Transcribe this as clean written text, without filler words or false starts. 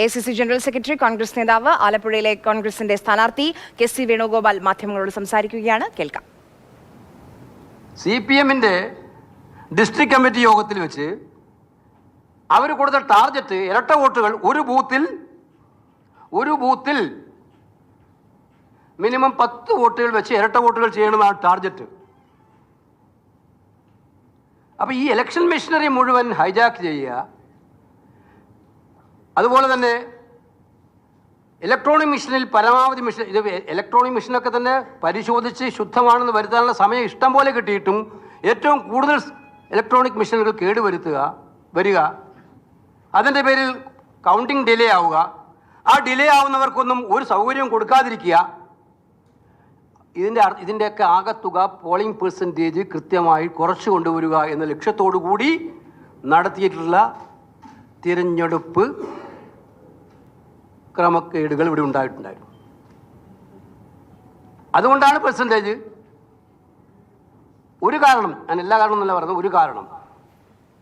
ACC general secretary Congress നേതാവ് ആലപ്പുഴയിലെ കോൺഗ്രസിന്റെ സ്ഥാനാർത്ഥി KC വേണുഗോപാൽ മാധ്യമങ്ങളോട് സംസാരിക്കുകയാണ്. കേൾക്കാം. CPM-ന്റെ ഡിസ്ട്രിക്ട് കമ്മിറ്റി യോഗത്തിൽ വെച്ച് അവർ കൊടുത്ത ടാർഗറ്റ് ഇരട്ട വോട്ടുകൾ ഒരു ബൂത്തിൽ മിനിമം 10 വോട്ടുകൾ വെച്ച് ഇരട്ട വോട്ടുകൾ ചെയ്യണമെന്നാണ് ടാർഗറ്റ്. അപ്പോൾ ഈ ഇലക്ഷൻ മെഷീനറി മുഴുവൻ ഹൈജാക്ക് ചെയ്യുക, അതുപോലെ തന്നെ ഇലക്ട്രോണിക് മെഷീനിൽ പരമാവധി മെഷീൻ, ഇത് ഇലക്ട്രോണിക് മെഷീനൊക്കെ തന്നെ പരിശോധിച്ച് ശുദ്ധമാണെന്ന് വരുത്താനുള്ള സമയം ഇഷ്ടം പോലെ കിട്ടിയിട്ടും ഏറ്റവും കൂടുതൽ ഇലക്ട്രോണിക് മെഷീനുകൾ വരിക, അതിൻ്റെ പേരിൽ കൗണ്ടിങ് ഡിലേ ആവുക, ആ ഡിലേ ആവുന്നവർക്കൊന്നും ഒരു സൗകര്യവും കൊടുക്കാതിരിക്കുക, ഇതിൻ്റെയൊക്കെ ആകത്തുക പോളിംഗ് പെർസെൻറ്റേജ് കൃത്യമായി കുറച്ചു കൊണ്ടുവരിക എന്ന ലക്ഷ്യത്തോടു കൂടി നടത്തിയിട്ടുള്ള തിരഞ്ഞെടുപ്പ് ക്രമക്കേടുകൾ ഇവിടെ ഉണ്ടായിട്ടുണ്ടായിരുന്നു. അതുകൊണ്ടാണ് പെർസെൻറ്റേജ് ഒരു കാരണം, ഞാൻ എല്ലാ കാരണമൊന്നുമല്ല പറഞ്ഞത്, ഒരു കാരണം